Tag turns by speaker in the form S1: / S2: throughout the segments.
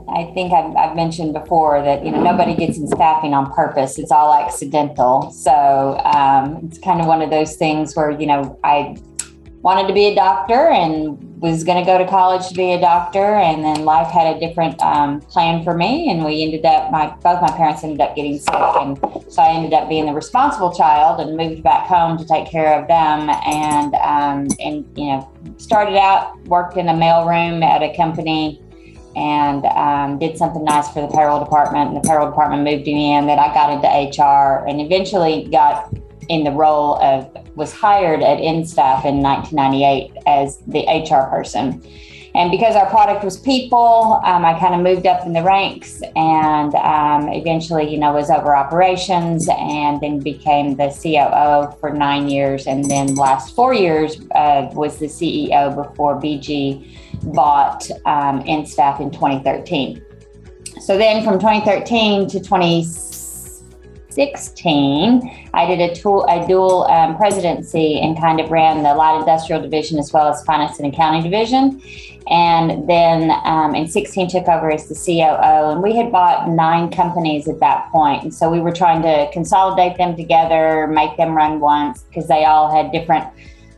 S1: I think I've mentioned before that, nobody gets in staffing on purpose. It's all accidental. So it's kind of one of those things where, I wanted to be a doctor and was going to go to college to be a doctor. And then life had a different plan for me. And we ended up, both my parents ended up getting sick. And so I ended up being the responsible child and moved back home to take care of them. And started out, worked in a mailroom at a company and did something nice for the payroll department. And the payroll department moved me in. Then I got into HR and eventually got in the role was hired at InStaff in 1998 as the HR person. And because our product was people, I kind of moved up in the ranks and eventually, was over operations and then became the COO for 9 years. And then last 4 years was the CEO before BG bought InStaff in 2013. So then from 2013 to 2016, I did a dual presidency and kind of ran the light industrial division as well as finance and accounting division. And then in 16 took over as the COO, and we had bought 9 companies at that point. And so we were trying to consolidate them together, make them run once, because they all had different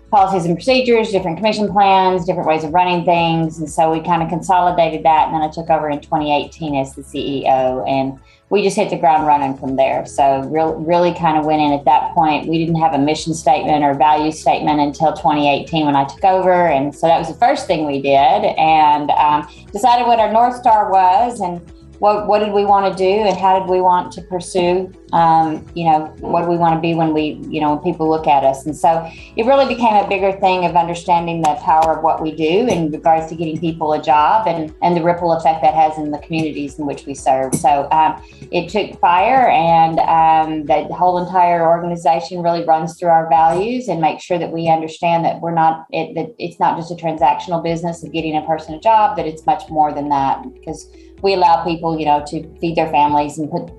S1: policies and procedures, different commission plans, different ways of running things. And so we kind of consolidated that. And then I took over in 2018 as the CEO, and we just hit the ground running from there. So really kind of went in at that point. We didn't have a mission statement or value statement until 2018 when I took over. And so that was the first thing we did, and decided what our North Star was and what did we want to do and how did we want to pursue, what do we want to be when when people look at us. And so it really became a bigger thing of understanding the power of what we do in regards to getting people a job and the ripple effect that has in the communities in which we serve. So it took fire, and the whole entire organization really runs through our values and make sure that we understand that that it's not just a transactional business of getting a person a job, that it's much more than that, because we allow people, to feed their families and put,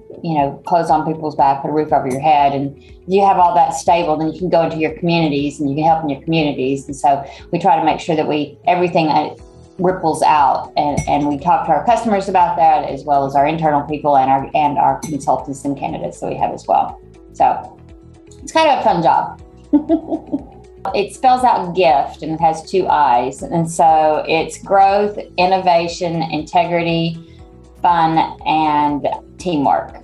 S1: clothes on people's back, put a roof over your head. And if you have all that stable, then you can go into your communities and you can help in your communities. And so we try to make sure that everything ripples out, and we talk to our customers about that, as well as our internal people and our consultants and candidates that we have as well. So it's kind of a fun job. It spells out gift and it has 2 I's. And so it's growth, innovation, integrity, fun, and teamwork.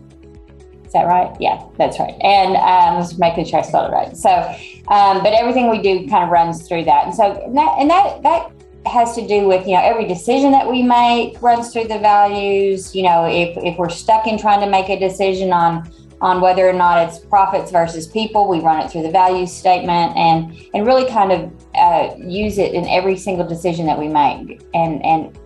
S1: Is that right? Yeah, that's right. And just making sure I spelled it right. So, but everything we do kind of runs through that. And so that has to do with, every decision that we make runs through the values. If we're stuck in trying to make a decision on whether or not it's profits versus people, we run it through the value statement and really kind of use it in every single decision that we make. And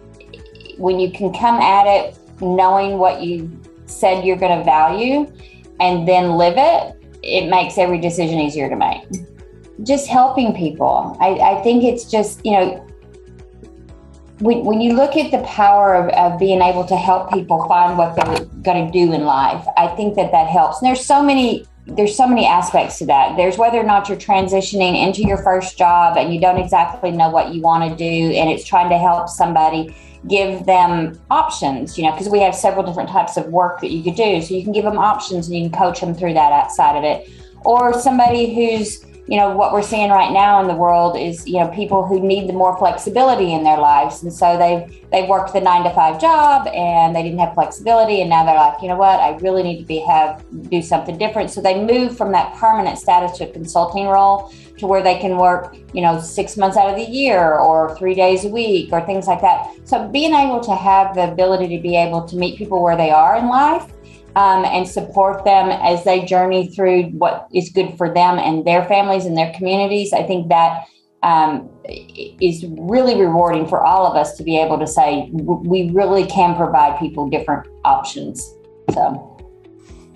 S1: when you can come at it knowing what you said you're going to value and then live it, it makes every decision easier to make. Just helping people. I think it's just, when you look at the power of being able to help people find what they're going to do in life, I think that helps. And there's so many aspects to that. There's whether or not you're transitioning into your first job and you don't exactly know what you want to do, and it's trying to help somebody, give them options, because we have several different types of work that you could do. So you can give them options and you can coach them through that outside of it. Or somebody who's, what we're seeing right now in the world is, people who need the more flexibility in their lives. And so they've worked the 9-to-5 job and they didn't have flexibility. And now they're like, I really need to do something different. So they move from that permanent status to a consulting role to where they can work, 6 months out of the year or 3 days a week or things like that. So being able to have the ability to be able to meet people where they are in life, and support them as they journey through what is good for them and their families and their communities. I think that is really rewarding for all of us to be able to say we really can provide people different options. So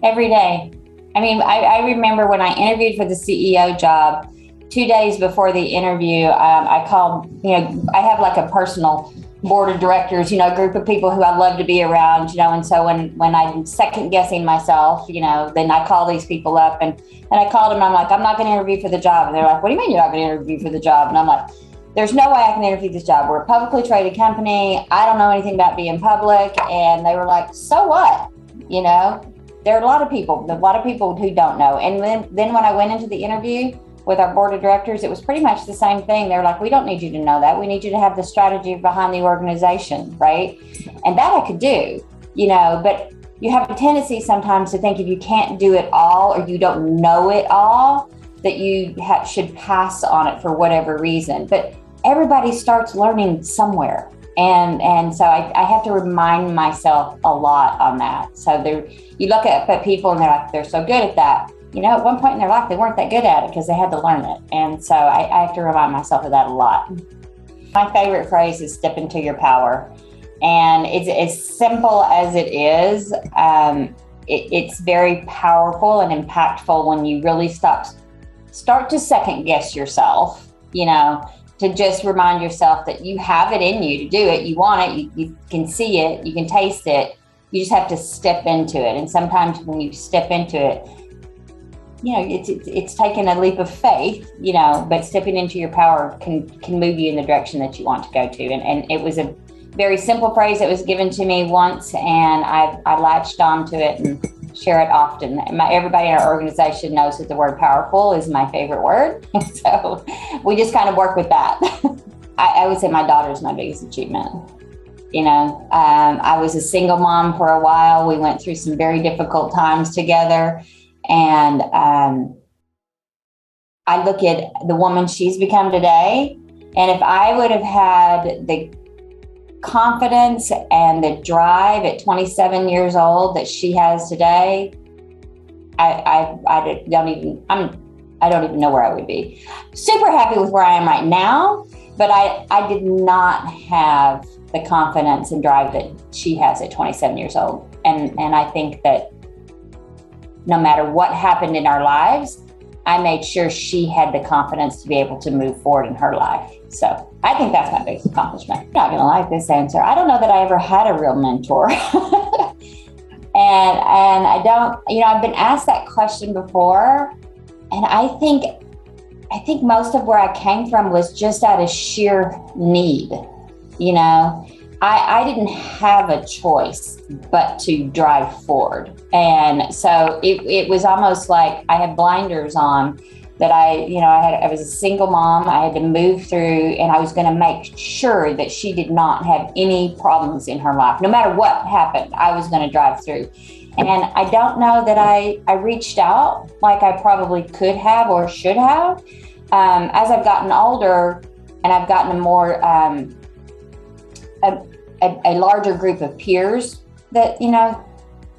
S1: every day. I remember when I interviewed for the CEO job, 2 days before the interview, I called, I have like a personal board of directors, a group of people who I love to be around, and so when I'm second guessing myself, then I call these people up and I called them and I'm like, I'm not going to interview for the job. And they're like, what do you mean you're not going to interview for the job? And I'm like, there's no way I can interview this job. We're a publicly traded company. I don't know anything about being public. And they were like, so what? You know, there are a lot of people who don't know. And then when I went into the interview with our board of directors, it was pretty much the same thing. They're like, we don't need you to know that. We need you to have the strategy behind the organization, right? And that I could do, you know, but you have a tendency sometimes to think if you can't do it all or you don't know it all, that you should pass on it for whatever reason. But everybody starts learning somewhere. And so I have to remind myself a lot on that. So you look at people and they're like, they're so good at that. You know, at one point in their life, they weren't that good at it because they had to learn it. And so I have to remind myself of that a lot. My favorite phrase is step into your power. And it's as simple as it is. It's very powerful and impactful when you really start to second guess yourself, you know, to just remind yourself that you have it in you to do it. You want it, you can see it, you can taste it. You just have to step into it. And sometimes when you step into it, you know, it's taking a leap of faith, you know, but stepping into your power can move you in the direction that you want to go to. And it was a very simple phrase that was given to me once, and I latched onto it and share it often. Everybody in our organization knows that the word powerful is my favorite word. So we just kind of work with that. I would say my daughter is my biggest achievement. You know, I was a single mom for a while. We went through some very difficult times together. And I look at the woman she's become today. And if I would have had the confidence and the drive at 27 years old that she has today, I don't even know where I would be. Super happy with where I am right now, but I did not have the confidence and drive that she has at 27 years old. And I think that no matter what happened in our lives, I made sure she had the confidence to be able to move forward in her life. So I think that's my biggest accomplishment. I'm not gonna like this answer. I don't know that I ever had a real mentor. and I don't, you know, I've been asked that question before. And I think most of where I came from was just out of sheer need. You know, I didn't have a choice but to drive forward. And so it was almost like I had blinders on that I was a single mom. I had to move through, and I was going to make sure that she did not have any problems in her life. No matter what happened, I was going to drive through. And I don't know that I reached out like I probably could have or should have. As I've gotten older and I've gotten a more, a larger group of peers that, you know,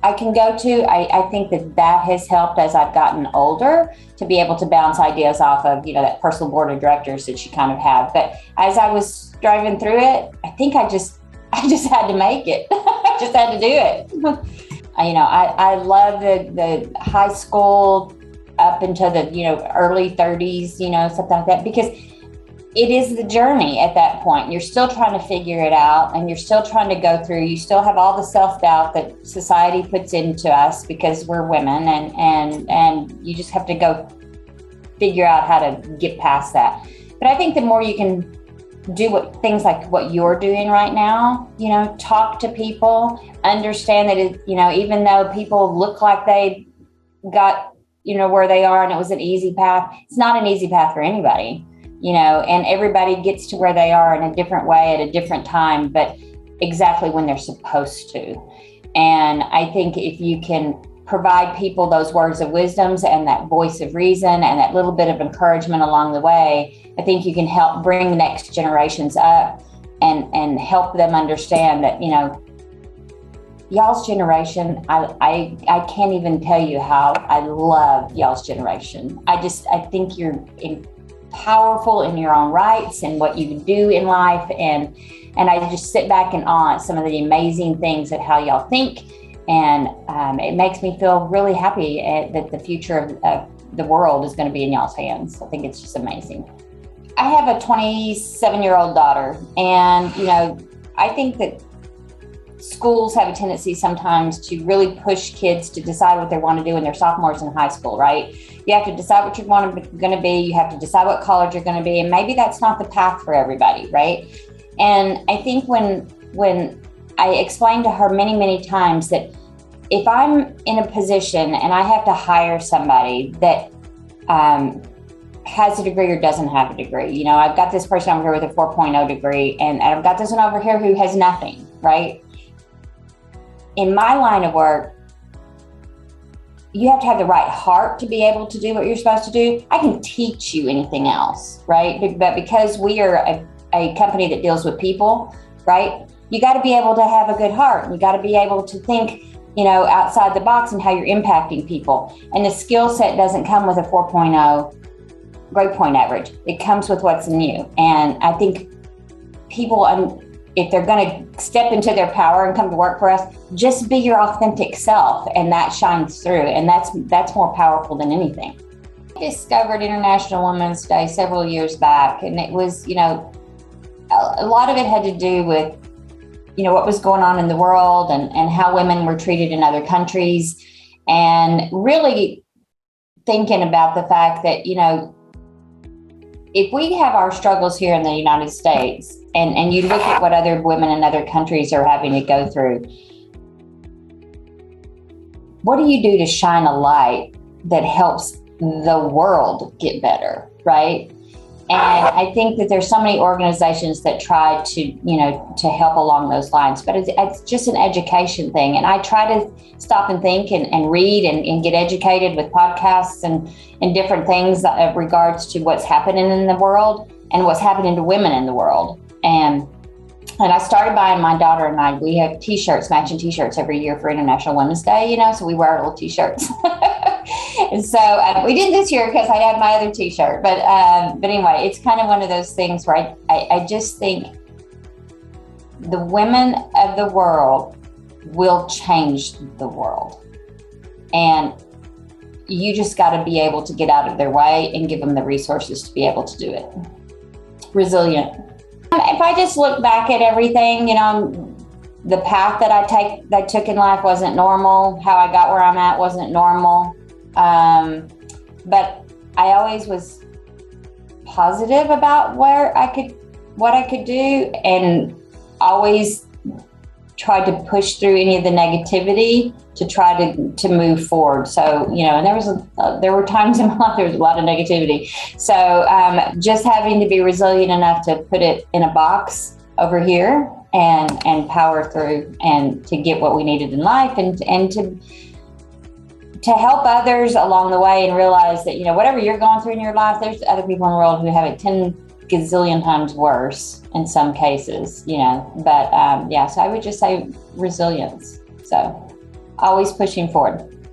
S1: I can go to. I think that has helped as I've gotten older to be able to bounce ideas off of, you know, that personal board of directors that you kind of have. But as I was driving through it, I think I just had to make it. I just had to do it. You know, I love the high school up into the, you know, early 30s, you know, something like that, because it is the journey at that point. You're still trying to figure it out, and you're still trying to go through. You still have all the self-doubt that society puts into us because we're women, and you just have to go figure out how to get past that. But I think the more you can do things like what you're doing right now, you know, talk to people, understand that it, you know, even though people look like they got, you know, where they are and it was an easy path, it's not an easy path for anybody. You know, and everybody gets to where they are in a different way at a different time, but exactly when they're supposed to. And I think if you can provide people those words of wisdoms and that voice of reason and that little bit of encouragement along the way, I think you can help bring the next generations up and help them understand that, you know, y'all's generation, I can't even tell you how I love y'all's generation. I think you're powerful in your own rights and what you do in life, and I just sit back in awe at some of the amazing things at how y'all think, and it makes me feel really happy that the future of the world is going to be in y'all's hands. I think it's just amazing. I have a 27-year-old daughter, and you know, I think that schools have a tendency sometimes to really push kids to decide what they want to do when they're sophomores in high school, right? You have to decide what you're going to be. You have to decide what college you're going to be. And maybe that's not the path for everybody, right? And I think when I explained to her many, many times that if I'm in a position and I have to hire somebody that has a degree or doesn't have a degree, you know, I've got this person over here with a 4.0 degree and I've got this one over here who has nothing, right? In my line of work, you have to have the right heart to be able to do what you're supposed to do. I can teach you anything else, right? But because we are a company that deals with people, right? You got to be able to have a good heart. You got to be able to think, you know, outside the box and how you're impacting people. And the skill set doesn't come with a 4.0 grade point average. It comes with what's in you. And I think people, if they're going to step into their power and come to work for us, just be your authentic self, and that shines through. And that's more powerful than anything. I discovered International Women's Day several years back, and it was, you know, a lot of it had to do with, you know, what was going on in the world and how women were treated in other countries, and really thinking about the fact that, you know, if we have our struggles here in the United States and you look at what other women in other countries are having to go through, what do you do to shine a light that helps the world get better, right? And I think that there's so many organizations that try to, you know, to help along those lines, but it's just an education thing. And I try to stop and think and read and get educated with podcasts and different things in regards to what's happening in the world and what's happening to women in the world. And I started buying, my daughter and I, we have t-shirts, matching t-shirts every year for International Women's Day, you know, so we wear our little t-shirts. And so we did this year because I had my other t-shirt, but anyway, it's kind of one of those things where I just think the women of the world will change the world. And you just got to be able to get out of their way and give them the resources to be able to do it. Resilient. If I just look back at everything, you know, the path that I took in life wasn't normal. How I got where I'm at wasn't normal. But I always was positive about what I could do, and always tried to push through any of the negativity to try to move forward. So, you know, and there were times in my life there was a lot of negativity. So just having to be resilient enough to put it in a box over here and power through and to get what we needed in life and to help others along the way and realize that, you know, whatever you're going through in your life, there's other people in the world who have it 10 gazillion times worse in some cases, you know, but yeah, so I would just say resilience. So always pushing forward.